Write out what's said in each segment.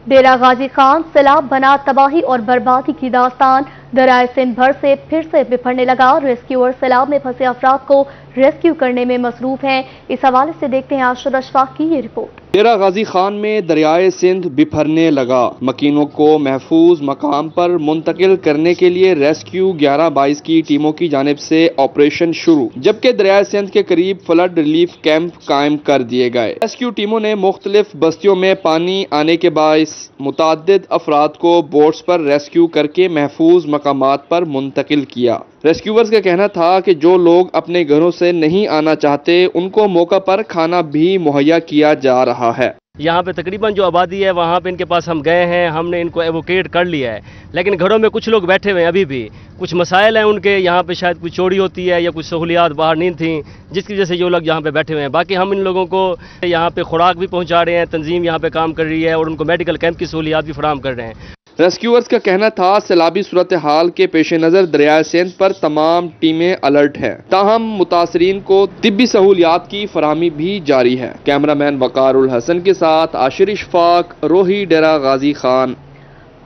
डेरा गाजी खान सैलाब बना तबाही और बर्बादी की दास्तान। दरियाए सिंध भर से फिर से बिफरने लगा। रेस्क्यूअर सैलाब में फंसे अफराद को रेस्क्यू करने में मसरूफ हैं। इस हवाले से देखते हैं आशर अशफाक की ये रिपोर्ट। डेरा गाजी खान में दरियाए सिंध बिफरने लगा। मकीनों को महफूज मकाम पर मुंतकिल करने के लिए रेस्क्यू 11-22 की टीमों की जानिब से ऑपरेशन शुरू, जबकि दरियाए सिंध के करीब फ्लड रिलीफ कैंप कायम कर दिए गए। रेस्क्यू टीमों ने मुख्तलिफ बस्तियों में पानी आने के बायस मुताद्दिद अफराद को बोट्स पर रेस्क्यू करके महफूज मकामात पर मुंतकिल किया। रेस्क्यूअर्स का कहना था कि जो लोग अपने घरों से नहीं आना चाहते उनको मौका पर खाना भी मुहैया किया जा रहा है। यहाँ पे तकरीबन जो आबादी है वहाँ पे इनके पास हम गए हैं, हमने इनको एवोकेट कर लिया है, लेकिन घरों में कुछ लोग बैठे हुए हैं। अभी भी कुछ मसाइल हैं उनके, यहाँ पे शायद कोई चोरी होती है या कुछ सहूलियात बाहर नहीं थी, जिसकी वजह से ये लोग यहाँ पे बैठे हुए हैं। बाकी हम इन लोगों को यहाँ पे खुराक भी पहुँचा रहे हैं, तंजीम यहाँ पे काम कर रही है और उनको मेडिकल कैंप की सहूलियात भी फराहम कर रहे हैं। रेस्क्यूअर्स का कहना था सैलाबी सूरत हाल के पेश नज़र दरियाए सिंध पर तमाम टीमें अलर्ट हैं, ताहम मुतासरीन को तिब्बी सहूलियात की फराहमी भी जारी है। कैमरामैन वकार उल हसन के साथ आशिर इशफाक, रोही, डेरा गाजी खान।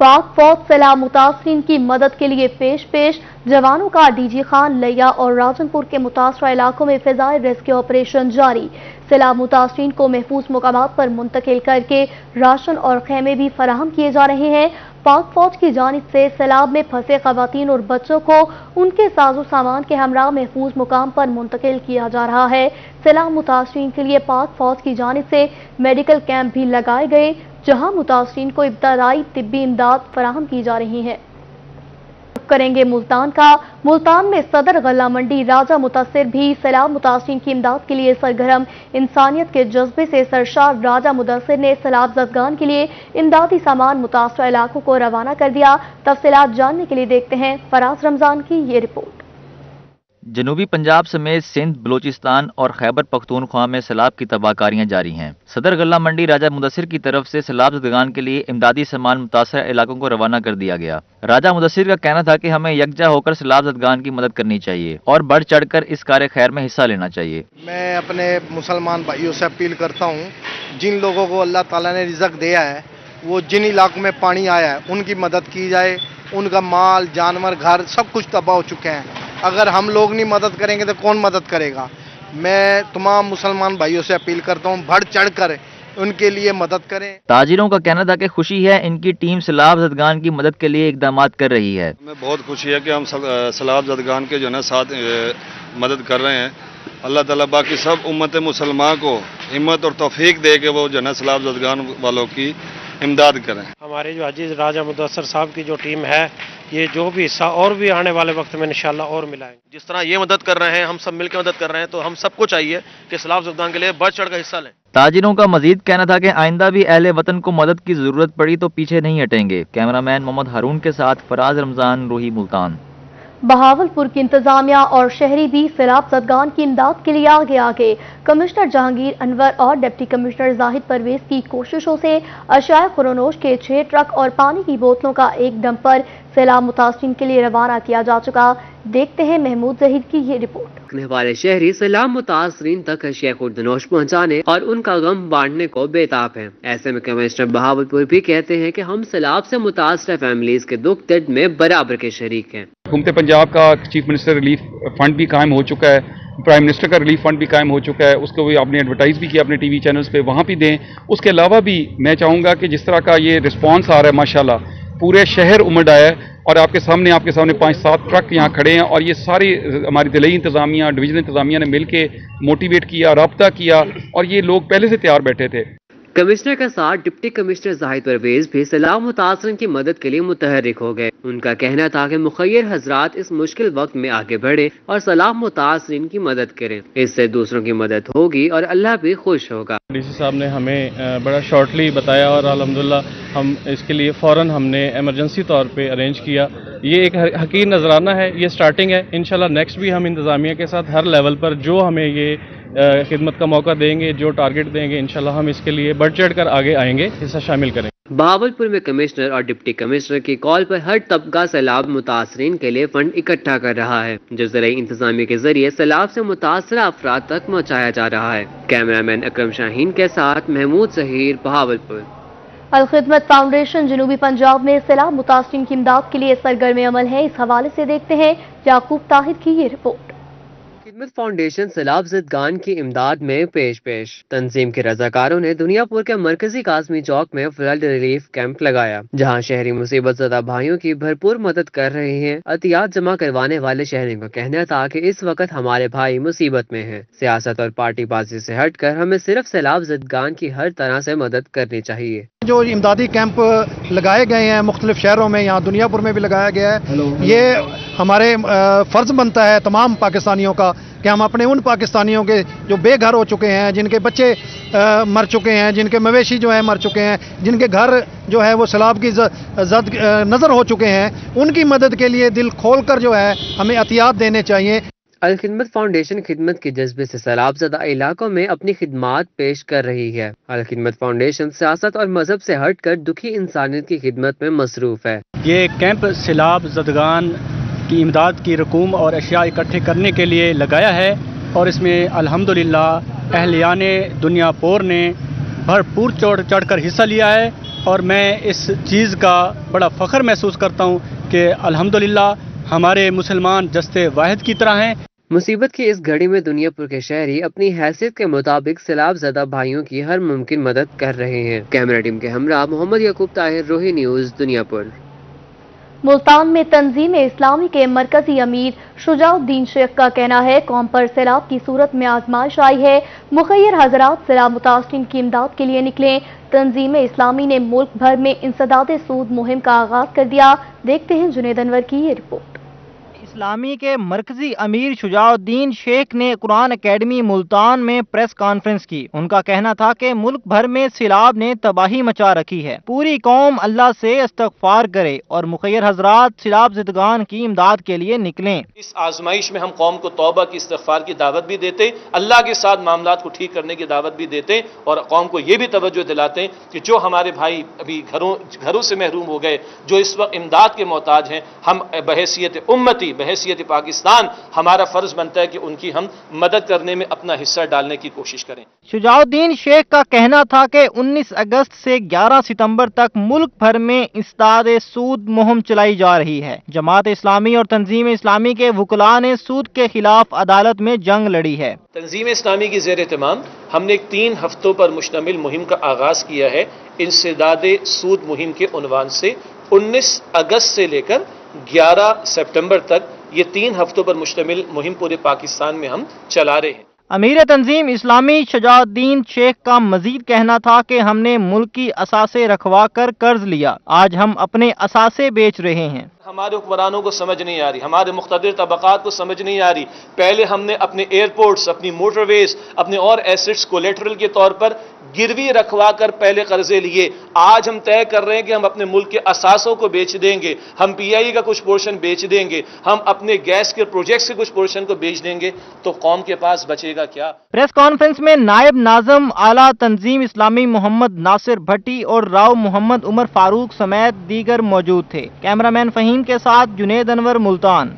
पाक फौज सैलाब मुतासरीन की मदद के लिए पेश जवानों का डीजी खान, लिया और राजनपुर के मुतासरा इलाकों में फिजाई रेस्क्यू ऑपरेशन जारी। सैलाब मुतासरीन को महफूज मुकामात पर मुंतकिल करके राशन और खेमे भी फराहम किए जा रहे हैं। पाक फौज की जानिब से सैलाब में फंसे खवातीन और बच्चों को उनके साजो सामान के हमरा महफूज मुकाम पर मुंतकिल किया जा रहा है। सैलाब मुतासरीन के लिए पाक फौज की जानिब से मेडिकल कैंप भी लगाए गए, जहां मुतासरीन को इब्तदाई तिब्बी इमदाद फराहम की जा रही है। करेंगे मुल्तान का। मुल्तान में सदर गल्ला मंडी राजा मुतासिर भी सैलाब मुतासरीन की इमदाद के लिए सरगर्म। इंसानियत के जज्बे से सरशार राजा मुतासिर ने सैलाब जदगान के लिए इमदादी सामान मुतासरा इलाकों को रवाना कर दिया। तफसीलात जानने के लिए देखते हैं फराज रमजान की ये रिपोर्ट। जनूबी पंजाब समेत सिंध, बलोचिस्तान और खैबर पख्तूनख्वा में सैलाब की तबाहकारियां जारी हैं। सदर गल्ला मंडी राजा मुदस्सिर की तरफ से सैलाब ज़दगान के लिए इमदादी सामान मुतासरा इलाकों को रवाना कर दिया गया। राजा मुदस्सिर का कहना था कि हमें यकजा होकर सैलाब ज़दगान की मदद करनी चाहिए और बढ़ चढ़कर इस कार्य खैर में हिस्सा लेना चाहिए। मैं अपने मुसलमान भाइयों से अपील करता हूँ, जिन लोगों को अल्लाह ताला ने रिज़्क़ दिया है, वो जिन इलाकों में पानी आया है उनकी मदद की जाए। उनका माल, जानवर, घर सब कुछ तबाह हो चुके हैं। अगर हम लोग नहीं मदद करेंगे तो कौन मदद करेगा। मैं तमाम मुसलमान भाइयों से अपील करता हूँ, बढ़ चढ़ कर उनके लिए मदद करें। ताजिरों का कहना था कि खुशी है इनकी टीम सैलाब ज़दगान की मदद के लिए इकदामात कर रही है। हमें बहुत खुशी है कि हम सैलाब ज़दगान के जो है साथ मदद कर रहे हैं। अल्लाह ताला बाकी सब उम्मत मुसलमान को हिम्मत और तौफीक दे के वो जो है सैलाब ज़दगान वालों की इमदाद करें। हमारे जो अजीज राजा मुदस्सिर साहब की जो टीम है, ये जो भी हिस्सा और भी आने वाले वक्त में इंशाल्लाह और मिलाएंगे। जिस तरह ये मदद कर रहे हैं, हम सब मिलकर मदद कर रहे हैं, तो हम सबको चाहिए कि सैलाब ज़दगान के लिए बढ़ चढ़ कर हिस्सा लें। ताजिरों का मजीद कहना था कि आइंदा भी अहले वतन को मदद की जरूरत पड़ी तो पीछे नहीं हटेंगे। कैमरामैन मोहम्मद हारून के साथ फराज रमजान, रोही, मुल्तान। बहावलपुर की इंतजामिया और शहरी भी सैलाब ज़दगान की इमदाद के लिए आगे। कमिश्नर जहांगीर अनवर और डिप्टी कमिश्नर जाहिद परवेज की कोशिशों से अशाए खुरोनोश के 6 ट्रक और पानी की बोतलों का एक डंपर सैलाब मुतासरीन के लिए रवाना किया जा चुका। देखते हैं महमूद जहीद की ये रिपोर्ट। रखने वाले शहरी सैलाब मुतासरीन तक अशिया खुर्दनोश पहुँचाने और उनका गम बांटने को बेताब है। ऐसे में कमिश्नर बहावलपुर भी कहते हैं कि हम सैलाब से मुतासरा फैमिलीज के दुख दर्द में बराबर के शरीक हैं। हुकूमत पंजाब का चीफ मिनिस्टर रिलीफ फंड भी कायम हो चुका है, प्राइम मिनिस्टर का रिलीफ फंड भी कायम हो चुका है। उसको भी आपने एडवर्टाइज भी किया अपने टीवी चैनल्स पे, वहाँ भी दें। उसके अलावा भी मैं चाहूँगा कि जिस तरह का ये रिस्पांस आ रहा है माशाल्लाह, पूरे शहर उमड़ आया है और आपके सामने 5-7 ट्रक यहाँ खड़े हैं और ये सारी हमारी दिल्ली इंतजामिया, डिवीजन इंतजामिया ने मिलके मोटिवेट किया, राब्ता किया और ये लोग पहले से तैयार बैठे थे। कमिश्नर के साथ डिप्टी कमिश्नर जाहिद परवेज भी सैलाब मुतासरीन की मदद के लिए मुतहर्रिक हो गए। उनका कहना था कि मुखय्यर हजरात इस मुश्किल वक्त में आगे बढ़े और सैलाब मुतासरीन की मदद करें, इससे दूसरों की मदद होगी और अल्लाह भी खुश होगा। डीसी साहब ने हमें बड़ा शॉर्टली बताया और अल्हम्दुलिल्लाह हम इसके लिए फ़ौरन हमने इमरजेंसी तौर पे अरेंज किया। ये एक हकीर नजराना है, ये स्टार्टिंग है। इंशाल्लाह नेक्स्ट भी हम इंतजामिया के साथ हर लेवल पर जो हमें ये खिदमत का मौका देंगे, जो टारगेट देंगे, इंशाल्लाह हम इसके लिए बढ़ चढ़ कर आगे आएंगे, हिस्सा शामिल करेंगे। बहावलपुर में कमिश्नर और डिप्टी कमिश्नर की कॉल पर हर तबका सैलाब मुतासरीन के लिए फंड इकट्ठा कर रहा है, जो ज़राई इंतजामिया के जरिए सैलाब से मुतासरा अफराद तक पहुँचाया जा रहा है। कैमरामैन अकरम शाहीन के साथ महमूद जहीर, बहावलपुर। الخدمت فاؤنڈیشن جنوبی پنجاب میں سیلاب متاثرین کی امداد کے لیے سرگرم عمل ہے. اس حوالے سے دیکھتے ہیں یعقوب طاہر کی یہ رپورٹ. خدمت فاؤنڈیشن سیلاب زدگان کی امداد میں پیش. تنظیم کے رضاکاروں نے دنیا پور کے مرکزی قاسمی چوک میں فلڈ ریلیف کیمپ لگایا، جہاں شہری مصیبت زدہ بھائیوں کی بھرپور مدد کر رہے ہیں. عطیات جمع کروانے والے شہریوں کا کہنا تھا کہ اس وقت ہمارے بھائی مصیبت میں ہیں. سیاست اور پارٹی بازی سے ہٹ کر ہمیں صرف سیلاب زدگان کی ہر طرح سے مدد کرنی چاہیے. جو امدادی کیمپ لگائے گئے ہیں مختلف شہروں میں، یہاں دنیا پور میں بھی لگایا گیا ہے، یہ ہمارے فرض بنتا ہے تمام پاکستانیوں کا کہ ہم اپنے ان پاکستانیوں کے جو بے گھر ہو چکے ہیں، جن کے بچے مر چکے ہیں، جن کے مویشی جو ہے مر چکے ہیں، جن کے گھر جو ہے وہ سیلاب کی زد نظر ہو چکے ہیں، ان کی مدد کے لیے دل کھول کر جو ہے ہمیں عطیات دینے چاہیے. الخدمت فاؤنڈیشن خدمت کے جذبے سے سیلاب زدہ علاقوں میں اپنی خدمات پیش کر رہی ہے. الخدمت فاؤنڈیشن سیاست اور مذہب سے ہٹ کر دکھی انسانیت کی خدمت میں مصروف ہے. یہ کیمپ سیلاب زدگان کی امداد کی رقوم اور اشیاء اکٹھے کرنے کے لیے لگایا ہے، اور اس میں الحمدللہ اہلیان دنیا پور نے بھرپور چڑھ کر حصہ لیا ہے. اور میں اس چیز کا بڑا فخر محسوس کرتا ہوں کہ الحمدللہ ہمارے مسلمان جستے واحد کی طرح ہیں. مصیبت کی اس گھڑی میں دنیا پور کے شہری اپنی حیثیت کے مطابق سیلاب زدہ بھائیوں کی ہر ممکن مدد کر رہے ہیں. کیمرہ ٹیم کے ہمراہ محمد یعقوب طاہر، روہی نیوز، دنیا پور. ملتان میں تنظیم اسلامی کے مرکزی امیر شجاع الدین شیخ کا کہنا ہے قوم پر سیلاب کی صورت میں آزمائش آئی ہے. مخیر حضرات سیلاب متاثرین کی امداد کے لیے نکلیں. تنظیم اسلامی نے ملک بھر میں انسداد سود مہم کا آغاز کر دیا. دیکھتے ہیں جنید انور کی یہ رپورٹ. اسلامی کے مرکزی امیر شجاع الدین شیخ نے قرآن اکیڈمی ملتان میں پریس کانفرنس کی. ان کا کہنا تھا کہ ملک بھر میں سیلاب نے تباہی مچا رکھی ہے، پوری قوم اللہ سے استغفار کرے اور مخیر حضرات سیلاب زدگان کی امداد کے لیے نکلیں. اس آزمائش میں ہم قوم کو توبہ کی، استغفار کی دعوت بھی دیتے، اللہ کے ساتھ معاملات کو ٹھیک کرنے کی دعوت بھی دیتے، اور قوم کو یہ بھی توجہ دلاتے کہ جو ہمارے بھائی ابھی گھروں سے محروم ہو گئے، جو اس وقت امداد کے محتاج ہیں، ہم بحیثیت امتی، بحیثیت پاکستان ہمارا فرض بنتا ہے کہ ان کی ہم مدد کرنے میں اپنا حصہ ڈالنے کی کوشش کریں. شجاع الدین شیخ کا کہنا تھا کہ 19 اگست سے 11 ستمبر تک ملک بھر میں انسداد سود مہم چلائی جا رہی ہے. جماعت اسلامی اور تنظیم اسلامی کے وکلاء نے سود کے خلاف عدالت میں جنگ لڑی ہے. تنظیم اسلامی کی زیر اہتمام ہم نے 3 ہفتوں پر مشتمل مہم کا آغاز کیا ہے. انسداد سود مہم کے عنوان سے 19 اگست سے لے کر 11 سپٹمبر تک یہ 3 ہفتوں پر مشتمل مہم پورے پاکستان میں ہم چلا رہے ہیں. امیر تنظیم اسلامی شجاع الدین شیخ کا مزید کہنا تھا کہ ہم نے ملکی اثاثے رکھوا کر قرض لیا، آج ہم اپنے اثاثے بیچ رہے ہیں. ہمارے حکمرانوں کو سمجھ نہیں آ رہی، ہمارے مقتدر طبقات کو سمجھ نہیں آ رہی. پہلے ہم نے اپنے ایئرپورٹس، اپنی موٹر ویز، اپنے اور ایسٹس کولیٹرل کے طور پر گروی رکھوا کر پہلے قرضے لیے. آج ہم طے کر رہے ہیں کہ ہم اپنے ملک کے اثاثوں کو بیچ دیں گے، ہم پی آئی کا کچھ پورشن بیچ دیں گے، ہم اپنے گیس کے پروجیکٹس کے کچھ پورشن کو بیچ دیں گے، تو قوم کے پاس بچے گا کیا؟ پریس کانفرنس میں نائب ناظم اعلیٰ تنظیم اسلامی محمد ناصر بھٹی اور راؤ محمد عمر فاروق سمیت دیگر موجود تھے. کیمرہ مین فہیم کے ساتھ جنید انور، ملتان.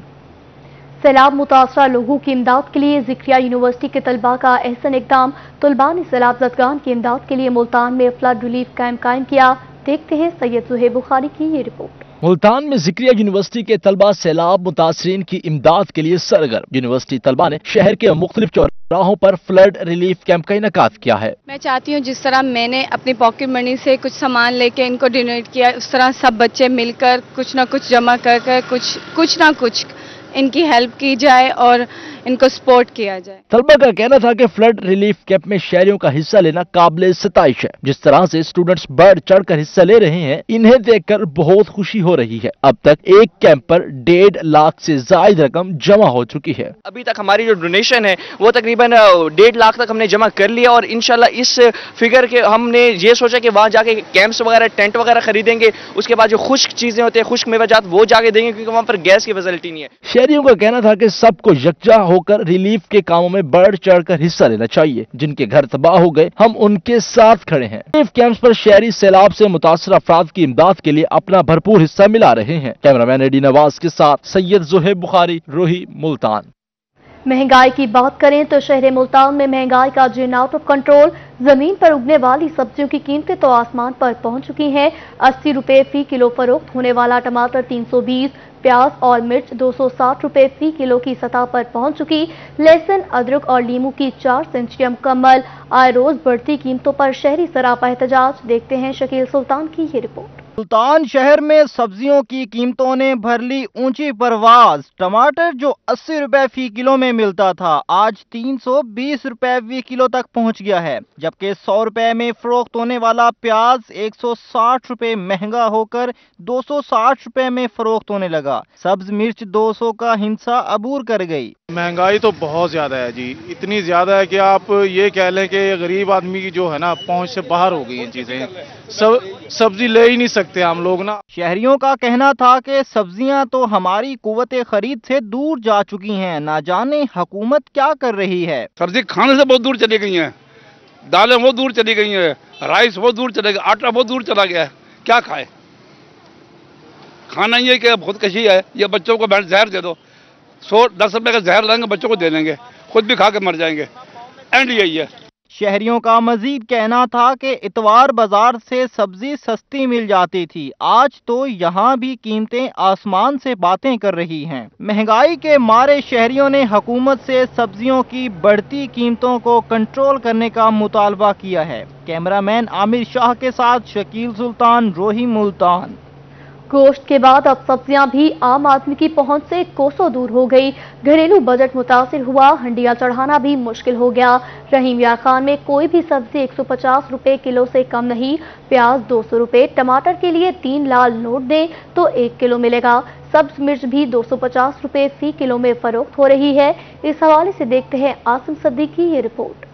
سیلاب متاثرہ لوگوں کی امداد کے لیے ذکریہ یونیورسٹی کے طلباء کا احسن اقدام. طلباء نے سیلاب زدگان کی امداد کے لیے ملتان میں فلڈ ریلیف کیمپ قائم کیا. دیکھتے ہیں سید زہیب بخاری کی یہ رپورٹ. ملتان میں ذکریہ یونیورسٹی کے طلباء سیلاب متاثرین کی امداد کے لیے سرگرم. یونیورسٹی طلباء نے شہر کے مختلف چوراہوں پر فلڈ ریلیف کیمپ کا انعقاد کیا ہے. میں چاہتی ہوں جس طرح میں نے اپنی پاکٹ منی سے کچھ سامان لے کے ان کو ڈونیٹ کیا، اس طرح سب بچے مل کر کچھ نہ کچھ جمع کر کچھ نہ کچھ ان کی ہیلپ کی جائے اور ان کو سپورٹ کیا جائے. طلبہ کا کہنا تھا کہ فلڈ ریلیف کیمپ میں شہریوں کا حصہ لینا قابل ستائش ہے. جس طرح سے اسٹوڈنٹس بڑھ چڑھ کر حصہ لے رہے ہیں، انہیں دیکھ کر بہت خوشی ہو رہی ہے. اب تک ایک کیمپ پر 1.5 لاکھ سے زائد رقم جمع ہو چکی ہے. ابھی تک ہماری جو ڈونیشن ہے وہ تقریباً 1.5 لاکھ تک ہم نے جمع کر لیا، اور انشاءاللہ اس فگر کے ہم نے یہ سوچا کہ وہاں جا کے کیمپس وغیرہ، ٹینٹ وغیرہ خریدیں گے. اس کے بعد جو خشک چیزیں ہوتے ہیں، خشک میوہ جات، وہ جا کے دیں گے کیونکہ وہاں پر گیس کی فیسلٹی نہیں ہے. شہریوں کا کہنا تھا کہ سب کو یکجا ہو کر ریلیف کے کاموں میں بڑھ چڑھ کر حصہ لینا چاہیے. جن کے گھر تباہ ہو گئے، ہم ان کے ساتھ کھڑے ہیں. ریلیف کیمپس پر شہری سیلاب سے متاثرہ افراد کی امداد کے لیے اپنا بھرپور حصہ ملا رہے ہیں. کیمرہ مین ایڈی نواز کے ساتھ سید زہیب بخاری، روہی، ملتان. महंगाई की बात करें तो शहर मुल्तान में महंगाई का जिन आउट ऑफ कंट्रोल। जमीन पर उगने वाली सब्जियों की कीमतें तो आसमान पर पहुंच चुकी हैं। 80 रुपए फी किलो फरोख्त होने वाला टमाटर 320, प्याज और मिर्च 260 रुपए फी किलो की सतह पर पहुंच चुकी। लहसुन, अदरक और लीमू की 4 सेंचिया मुकम्मल। आए रोज बढ़ती कीमतों पर शहरी सरापा एहतजाज। देखते हैं शकील सुल्तान की ये रिपोर्ट। सुल्तान शहर में सब्जियों की कीमतों ने भर ली ऊंची परवाज। टमाटर जो 80 रुपए फी किलो में मिलता था आज 320 रुपए फी किलो तक पहुंच गया है, जबकि 100 रुपए में फरोख्त होने वाला प्याज 160 रुपए महंगा होकर 260 रुपए में फरोख्त होने लगा। सब्ज मिर्च 200 का हिंसा अबूर कर गई। महंगाई तो बहुत ज्यादा है जी, इतनी ज्यादा है कि आप ये कह लें कि गरीब आदमी की जो है ना पहुंच से बाहर हो गई हैं चीजें। सब्जी ले ही नहीं सकते हम लोग ना। शहरियों का कहना था कि सब्जियां तो हमारी कुव्वत खरीद से दूर जा चुकी हैं, ना जाने हुकूमत क्या कर रही है। सब्जी खाने से बहुत दूर चली गई हैं, दालें बहुत दूर चली गई हैं, राइस बहुत दूर चले गए, आटा बहुत दूर चला गया है। क्या खाए? खाना ये कि खुदकशी है। ये बच्चों को जहर दे दो, 110 रुपए का जहर लाएंगे, बच्चों को दे देंगे, खुद भी खा के मर जाएंगे। एंड यही है। शहरियों का मजीद कहना था कि इतवार बाजार से सब्जी सस्ती मिल जाती थी, आज तो यहाँ भी कीमतें आसमान से बातें कर रही हैं। महंगाई के मारे शहरियों ने हुकूमत से सब्जियों की बढ़ती कीमतों को कंट्रोल करने का मुतालबा किया है। कैमरामैन आमिर शाह के साथ शकील सुल्तान, रोही मुल्तान। गोश्त के बाद अब सब्जियां भी आम आदमी की पहुंच से कोसों दूर हो गई। घरेलू बजट मुतासिर हुआ, हंडिया चढ़ाना भी मुश्किल हो गया। रहीम यार खान में कोई भी सब्जी 150 रुपए किलो से कम नहीं। प्याज 200 रुपए, टमाटर के लिए 3 लाल नोट दें तो 1 किलो मिलेगा। सब्ज मिर्च भी 250 रुपए फी किलो में फरोख्त हो रही है। इस हवाले से देखते हैं आसिम सद्दीकी की ये रिपोर्ट।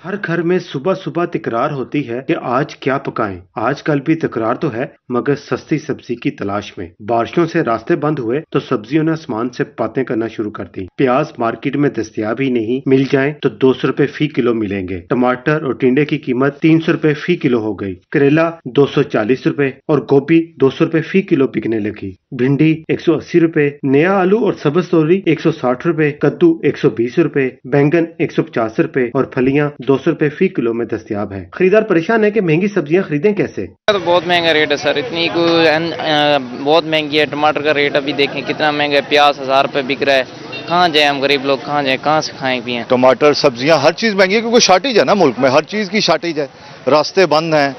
हर घर में सुबह सुबह तकरार होती है कि आज क्या पकाएं। आजकल भी तकरार तो है, मगर सस्ती सब्जी की तलाश में। बारिशों से रास्ते बंद हुए तो सब्जियों ने आसमान से बातें करना शुरू कर दी। प्याज मार्केट में दस्तयाब ही नहीं, मिल जाएं तो 200 रुपए फी किलो मिलेंगे। टमाटर और टिंडे की कीमत 300 रुपए फी किलो हो गई। करेला 240 रुपए और गोभी 200 रुपए फी किलो बिकने लगी। भिंडी 180 रुपए, नया आलू और सब्ज तोरी 160 रुपए, कद्दू 120 रुपए, बैंगन 150 रुपए और फलियां 200 रुपए फी किलो में दस्तयाब है। खरीदार परेशान है कि महंगी सब्जियां खरीदें कैसे। तो बहुत महंगा रेट है सर, इतनी बहुत महंगी है। टमाटर का रेट अभी देखें कितना महंगा है, प्याज 1000 रुपए बिक रहा है। कहाँ जाए हम गरीब लोग, कहाँ जाए, कहाँ से खाएं पिए। टमाटर, सब्जियां, हर चीज महंगी है क्योंकि शॉर्टेज है ना मुल्क में, हर चीज की शॉर्टेज है। रास्ते बंद हैं,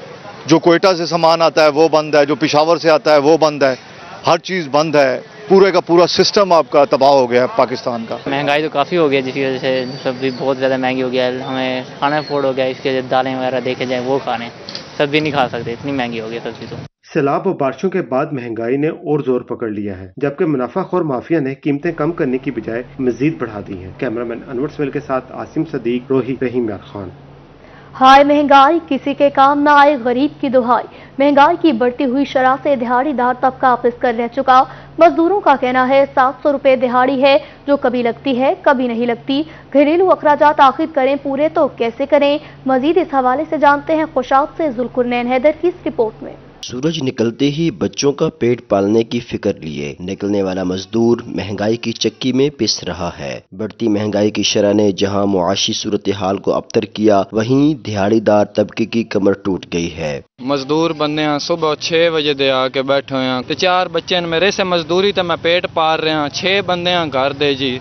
जो कोयटा से सामान आता है वो बंद है, जो पिशावर से आता है वो बंद है, हर चीज बंद है। पूरे का पूरा सिस्टम आपका तबाह हो गया है पाकिस्तान का। महंगाई तो काफ़ी हो गया जिसकी वजह से सब्जी बहुत ज़्यादा महंगी हो गया है। हमें खाना अफोर्ड हो गया, इसके वजह दालें वगैरह देखे जाए वो खाने, सब्जी नहीं खा सकते, इतनी महंगी हो गई सब्जी तो। सैलाब और बारिशों के बाद महंगाई ने और जोर पकड़ लिया है, जबकि मुनाफाखोर माफिया ने कीमतें कम करने की बजाय मजीद बढ़ा दी हैं। कैमरामैन अनवर सवेल के साथ आसिम सदीक, रोही, रहीम यार खान। हाय महंगाई, किसी के काम ना आए गरीब की दुहाई। महंगाई की बढ़ती हुई शरह से दिहाड़ीदार तबका पिस कर रह चुका। मजदूरों का कहना है 700 रुपए दिहाड़ी है, जो कभी लगती है कभी नहीं लगती। घरेलू अखराजात आखिर करें पूरे तो कैसे करें। मजीद इस हवाले से जानते हैं खुशाब से जुल्कुरनैन हैदर की इस रिपोर्ट में। सूरज निकलते ही बच्चों का पेट पालने की फिक्र लिए निकलने वाला मजदूर महंगाई की चक्की में पिस रहा है। बढ़ती महंगाई की शरह ने जहां मुआशी सूरत हाल को अबतर किया, वहीं दिहाड़ीदार तबके की कमर टूट गई है। मजदूर बंदे हैं, सुबह 6 बजे दे आके बैठे हैं ते 4 बच्चे मेरे से मजदूरी तो मैं पेट पाल रहा। 6 बंदे हैं घर दे जी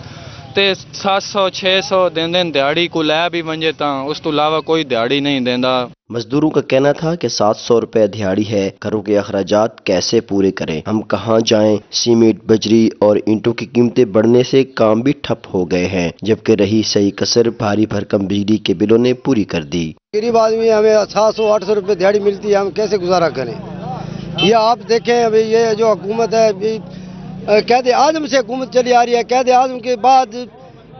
ते 700-600 दिन दिहाड़ी को लै भी वंजे ता उस तो अलावा कोई दिहाड़ी नहीं देंदा। मजदूरों का कहना था कि 700 रुपए दिहाड़ी है, घरों के अखराजात कैसे पूरे करें, हम कहाँ जाएं। सीमेंट, बजरी और ईंटों की कीमतें बढ़ने से काम भी ठप हो गए हैं, जबकि रही सही कसर भारी भरकम बिजली के बिलों ने पूरी कर दी। गरीब आदमी हमें 700-800 रुपए दिहाड़ी मिलती है, हम कैसे गुजारा करें। ये आप देखें अभी ये जो हुकूमत है, कैद आजम से हुकूमत चली आ रही है। कैद आजम के बाद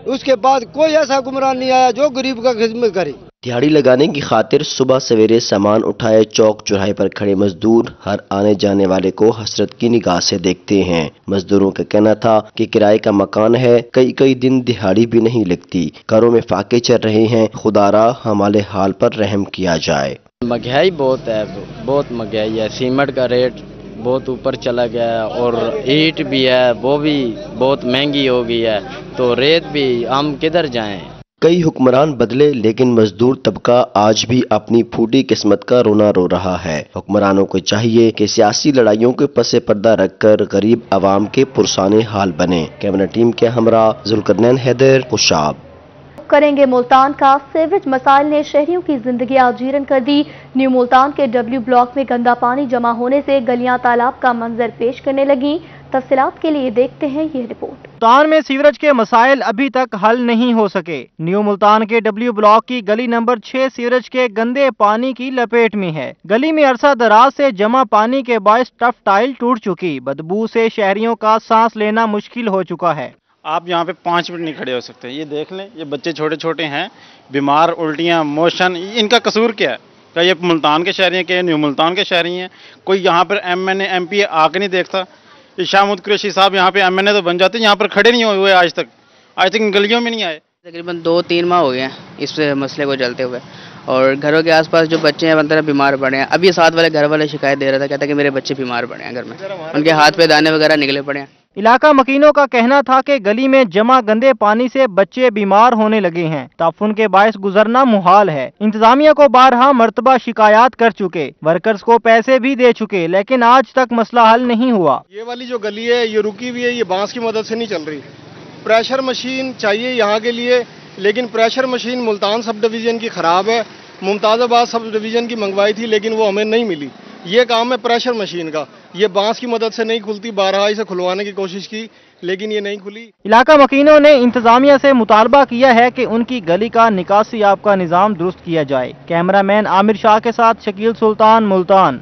उसके बाद कोई ऐसा हुक्मरान नहीं आया जो गरीब का खिदमत करे। दिहाड़ी लगाने की खातिर सुबह सवेरे सामान उठाए चौक चौराहे पर खड़े मजदूर हर आने जाने वाले को हसरत की निगाह से देखते हैं। मजदूरों का कहना था कि किराए का मकान है, कई दिन दिहाड़ी भी नहीं लगती, घरों में फाके चल रहे हैं, खुदारा हमारे हाल पर रहम किया जाए। महंगाई बहुत है, बहुत महंगाई है। सीमेंट का रेट بہت اوپر چلا گیا ہے، اور اینٹ بھی ہے وہ بھی بہت مہنگی ہو گئی ہے، تو ریت بھی ہم کدھر جائیں؟ کئی حکمران بدلے لیکن مزدور طبقہ آج بھی اپنی پھوٹی قسمت کا رونا رو رہا ہے۔ حکمرانوں کو چاہیے کہ سیاسی لڑائیوں کے پس پردہ رکھ کر غریب عوام کے پرسان حال بنیں۔ کیمرہ ٹیم کے ہمراہ ذوالقرنین حیدر، خوشاب۔ کریں گے ملتان کا سیوریج مسائل نے شہریوں کی زندگی آجیرن کر دی۔ نیو ملتان کے ڈبلیو بلاک میں گندا پانی جمع ہونے سے گلیاں تالاب کا منظر پیش کرنے لگیں۔ تفصیلات کے لیے دیکھتے ہیں یہ رپورٹ۔ ملتان میں سیوریج کے مسائل ابھی تک حل نہیں ہو سکے۔ نیو ملتان کے ڈبلیو بلاک کی گلی نمبر 6 سیوریج کے گندے پانی کی لپیٹ میں ہے۔ گلی میں عرصہ دراز سے جمع پانی کے باعث ٹف ٹائل ٹوٹ چکی، بدبو سے شہریوں کا سانس لینا مشکل ہو چکا ہے۔ آپ یہاں پہ 5 منٹ نہیں کھڑے ہو سکتے۔ یہ دیکھ لیں، یہ بچے چھوٹے چھوٹے ہیں، بیمار، الٹیاں، موشن، ان کا قصور کیا ہے؟ کیا یہ ملتان کے شہری ہیں کہ نیو ملتان کے شہری ہیں؟ کوئی یہاں پر ایم پی آ کے نہیں دیکھتا؟ یہ شاہ محمود قریشی صاحب یہاں پہ ایم تو بن جاتے ہیں، یہاں پر کھڑے نہیں ہوئے آج تک گلیوں میں نہیں آئے۔ تقریباً 2-3 ماہ ہو گئے ہیں اس مسئلے کو چلتے ہوئے، اور گھروں کے آس پاس جو بچے ہیں بندر بیمار پڑے ہیں۔ ابھی ساتھ والے گھر والے شکایت دے رہا تھا، کہتا کہ میرے بچے بیمار پڑے ہیں گھر میں، ان کے ہاتھ پہ دانے وغیرہ نکلے پڑے ہیں۔ علاقہ مکینوں کا کہنا تھا کہ گلی میں جمع گندے پانی سے بچے بیمار ہونے لگے ہیں، تعفن کے باعث گزرنا محال ہے۔ انتظامیہ کو بارہا مرتبہ شکایات کر چکے، ورکرز کو پیسے بھی دے چکے، لیکن آج تک مسئلہ حل نہیں ہوا۔ یہ والی جو گلی ہے یہ رکی ہوئی ہے، یہ بانس کی مدد سے نہیں چل رہی۔ پریشر مشین چاہیے یہاں کے لیے، لیکن پریشر مشین ملتان سب ڈویژن کی خراب ہے۔ ممتاز آباد سب ڈویژن کی منگوائی تھی لیکن وہ ہمیں نہیں ملی۔ یہ کام ہے پریشر مشین کا، یہ بانس کی مدد سے نہیں کھلتی، بارہا اسے کھلوانے کی کوشش کی لیکن یہ نہیں کھلی۔ علاقہ مکینوں نے انتظامیہ سے مطالبہ کیا ہے کہ ان کی گلی کا نکاسی آب کا نظام درست کیا جائے۔ کیمرہ مین عامر شاہ کے ساتھ شکیل سلطان، ملتان۔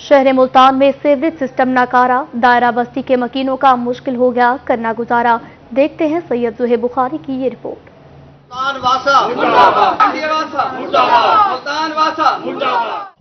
شہر ملتان میں سیوریج سسٹم ناکارہ، دائرہ بستی کے مکینوں کا مشکل ہو گیا کرنا گزارا۔ دیکھتے ہیں سید زہیب بخاری کی یہ رپورٹ۔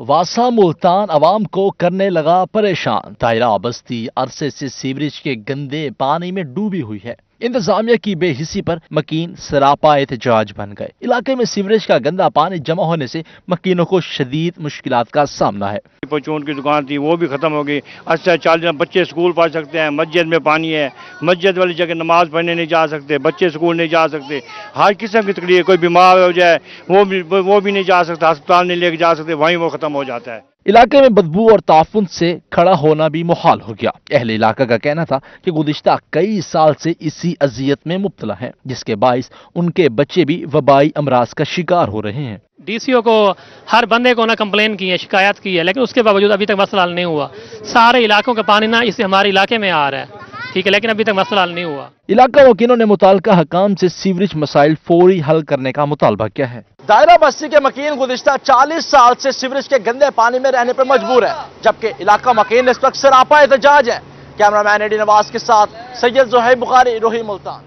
واسا ملتان عوام کو کرنے لگا پریشان۔ دائرہ بستی عرصے سے سیوریج کے گندے پانی میں ڈوبی ہوئی ہے۔ انتظامیہ کی بے حسی پر مکین سراپا احتجاج بن گئے۔ علاقے میں سیوریج کا گندا پانی جمع ہونے سے مکینوں کو شدید مشکلات کا سامنا ہے۔ پرچون کی دکان تھی وہ بھی ختم ہو گئی۔ اچھا 40 بچے اسکول پڑھ سکتے ہیں، مسجد میں پانی ہے، مسجد والی جگہ نماز پڑھنے نہیں جا سکتے، بچے اسکول نہیں جا سکتے، ہر قسم کی تکلیف، کوئی بیمار ہو جائے وہ بھی نہیں جا سکتا، ہسپتال نہیں لے کے جا سکتے، وہیں وہ ختم ہو جاتا ہے۔ علاقے میں بدبو اور تعفن سے کھڑا ہونا بھی محال ہو گیا۔ اہل علاقہ کا کہنا تھا کہ گزشتہ کئی سال سے اسی اذیت میں مبتلا ہیں، جس کے باعث ان کے بچے بھی وبائی امراض کا شکار ہو رہے ہیں۔ ڈی سی او کو ہر بندے کو کمپلین کی ہے، شکایت کی ہے، لیکن اس کے باوجود ابھی تک مسئلہ حل نہیں ہوا۔ سارے علاقوں کا پانی اس ہمارے علاقے میں آ رہا ہے، ٹھیک ہے، لیکن ابھی تک مسئلہ حل نہیں ہوا۔ علاقہ وکیلوں نے متعلقہ حکام سے سیوریج مسائل فوری حل کرنے کا مطالبہ کیا ہے۔ دائرہ بستی کے مکین گزشتہ 40 سال سے سیوریج کے گندے پانی میں رہنے پر مجبور ہے، جبکہ علاقہ مکین اس وقت سراپا احتجاج ہے۔ کیمرہ مین ایڈی نواز کے ساتھ سید Zohaib Bukhari, Rohi, Multan.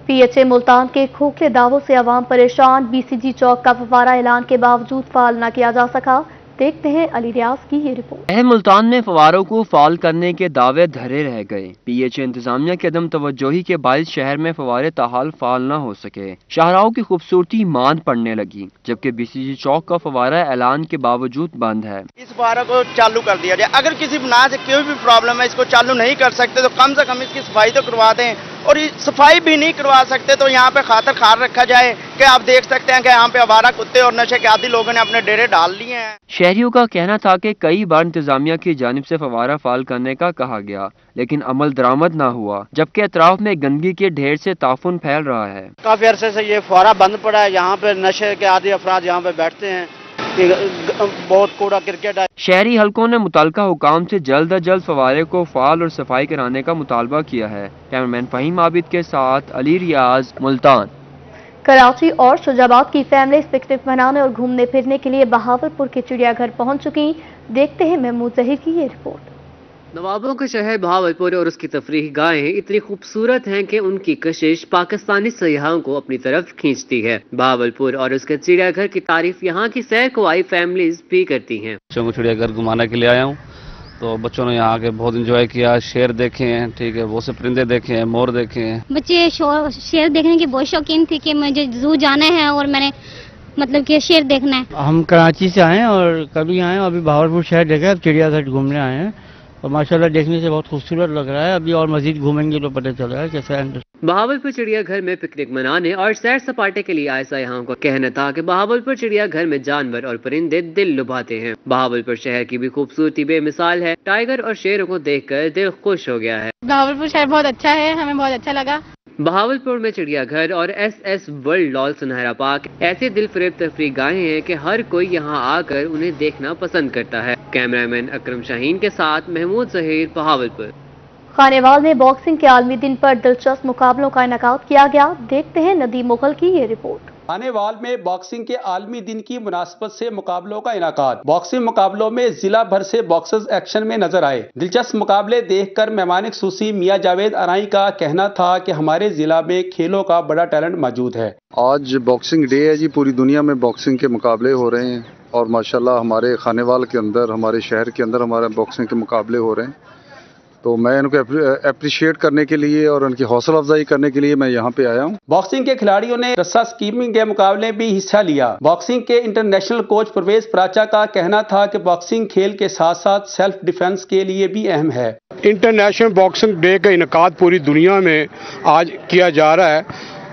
P H A Multan کے کھوکھلے دعووں سے عوام پریشان، بی سی جی چوک کا فوارہ اعلان کے باوجود فعال نہ کیا جا سکا۔ دیکھتے ہیں علی ریاض کی یہ رپورٹ۔ ملتان میں فواروں کو فعال کرنے کے دعوے دھرے رہ گئے۔ پی ایچ اے انتظامیہ کی عدم توجہی کے باعث شہر میں فوارے تاحال فعال نہ ہو سکے، شاہراہوں کی خوبصورتی ماند پڑنے لگی، جبکہ بی سی جی چوک کا فوارہ اعلان کے باوجود بند ہے۔ اس فوارہ کو چالو کر دیا جائے، اگر کسی بنا سے کوئی بھی پرابلم ہے اس کو چالو نہیں کر سکتے تو کم سے کم اس کی صفائی تو کروا دیں، اور صفائی بھی نہیں کروا سکتے تو یہاں پہ خاطر خار رکھا جائے کہ آپ دیکھ سکتے ہیں کہ یہاں پہ آوارہ کتے اور نشے کے عادی لوگوں نے اپنے ڈیرے ڈال لیے ہیں۔ شہریوں کا کہنا تھا کہ کئی بار انتظامیہ کی جانب سے فوارہ فعال کرنے کا کہا گیا، لیکن عمل درآمد نہ ہوا، جبکہ اطراف میں گندگی کے ڈھیر سے تعفن پھیل رہا ہے۔ کافی عرصے سے یہ فوارہ بند پڑا ہے، یہاں پہ نشے کے عادی افراد یہاں پہ بیٹھتے ہیں، بہت کوڑا کرکٹ ہے۔ شہری حلقوں نے متعلقہ حکام سے جلد از جلد فوارے کو فعال اور صفائی کرانے کا مطالبہ کیا ہے۔ کیمرمین فہیم عابد کے ساتھ علی ریاض، ملتان۔ کراچی اور شجاباد کی فیملیز پکنک منانے اور گھومنے پھرنے کے لیے بہاولپور کے چڑیا گھر پہنچ چکی۔ دیکھتے ہیں محمود ظہیر کی یہ رپورٹ۔ نوابوں کے شہر بہاولپور اور اس کی تفریحی گاہیں اتنی خوبصورت ہیں کہ ان کی کشش پاکستانی سیاحوں کو اپنی طرف کھینچتی ہے۔ بہاولپور اور اس کے چڑیا گھر کی تعریف یہاں کی سیر کو آئی فیملیز بھی کرتی ہیں۔ بچوں کو چڑیا گھر گھمانے کے لیے آیا ہوں، تو بچوں نے یہاں کے بہت انجوائے کیا، شیر دیکھے ہیں، ٹھیک ہے، بہت سے پرندے دیکھے ہیں، مور دیکھے ہیں۔ بچے شیر دیکھنے کی بہت شوقین تھی کہ مجھے زو جانا ہے اور میں نے مطلب کہ شیر دیکھنا ہے۔ ہم کراچی سے آئے ہیں اور کبھی آئے ہیں، ابھی بہاولپور شہر دیکھا، اب چڑیا گھر گھومنے آئے ہیں، और माशाल्लाह देखने से बहुत खूबसूरत लग रहा है। अभी और मजीद घूमेंगे तो पता चल रहा है कैसा है। बहावलपुर चिड़िया घर में पिकनिक मनाने और सैर सपाटे के लिए आए सयाहों का कहना था कि बहावलपुर चिड़िया घर में जानवर और परिंदे दिल लुभाते हैं। बहावलपुर शहर की भी खूबसूरती बेमिसाल है। टाइगर और शेरों को देखकर दिल खुश हो गया है। बहावलपुर शहर बहुत अच्छा है, हमें बहुत अच्छा लगा। बहावलपुर में चिड़ियाघर और SS वर्ल्ड लॉल सुनहरा पार्क ऐसे दिल फरेब तफरीह गाहें हैं कि हर कोई यहां आकर उन्हें देखना पसंद करता है। कैमरामैन अकरम शाहीन के साथ महमूद जहीर, बहावलपुर। खानेवाल में बॉक्सिंग के आलमी दिन पर दिलचस्प मुकाबलों का इनेकाद किया गया। देखते हैं नदीम मुगल की ये रिपोर्ट। खानेवाल में बॉक्सिंग के आलमी दिन की मुनासबत से मुकाबलों का इनेकाद। बॉक्सिंग मुकाबलों में जिला भर से बॉक्सर्स एक्शन में नजर आए। दिलचस्प मुकाबले देखकर मेहमान खुसूसी मियां जावेद अराई का कहना था कि हमारे जिला में खेलों का बड़ा टैलेंट मौजूद है। आज बॉक्सिंग डे है जी, पूरी दुनिया में बॉक्सिंग के मुकाबले हो रहे हैं और माशाल्लाह हमारे खानेवाल के अंदर, हमारे शहर के अंदर हमारे बॉक्सिंग के मुकाबले हो रहे हैं। तो मैं इनको अप्रिशिएट करने के लिए और उनकी हौसला अफजाई करने के लिए मैं यहाँ पे आया हूँ। बॉक्सिंग के खिलाड़ियों ने रस्सा स्कीमिंग के मुकाबले भी हिस्सा लिया। बॉक्सिंग के इंटरनेशनल कोच परवेज प्राचा का कहना था कि बॉक्सिंग खेल के साथ साथ सेल्फ डिफेंस के लिए भी अहम है। इंटरनेशनल बॉक्सिंग डे का इनेकाद पूरी दुनिया में आज किया जा रहा है।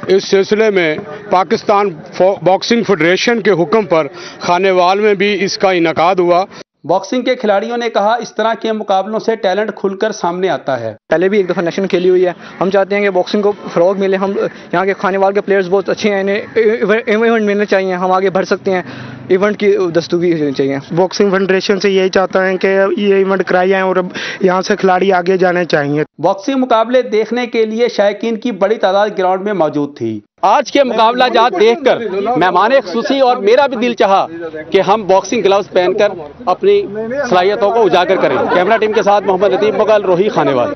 इस सिलसिले में पाकिस्तान बॉक्सिंग फेडरेशन के हुक्म पर खानेवाल में भी इसका इनेकाद हुआ। बॉक्सिंग के खिलाड़ियों ने कहा, इस तरह के मुकाबलों से टैलेंट खुलकर सामने आता है। पहले भी एक दफ़ा नेशनल खेली हुई है। हम चाहते हैं कि बॉक्सिंग को फ़रोग मिले। हम यहाँ के खानेवाल के प्लेयर्स बहुत अच्छे हैं, इन्हें इवेंट मिलने चाहिए, हम आगे बढ़ सकते हैं। इवेंट की दस्तूरी होनी चाहिए। बॉक्सिंग फेडरेशन से यही चाहता है कि ये इवेंट कराई जाए और यहाँ से खिलाड़ी आगे जाने चाहिए। बॉक्सिंग मुकाबले देखने के लिए शायकीन की बड़ी तादाद ग्राउंड में मौजूद थी। आज के मुकाबला जात देखकर मेहमान खुसूसी और मेरा भी दिल चाहा कि हम बॉक्सिंग ग्लव्स पहनकर अपनी सलाहियतों को उजागर करें। कैमरा टीम के साथ मोहम्मद नदीम मुगल, रोही, खानेवाल।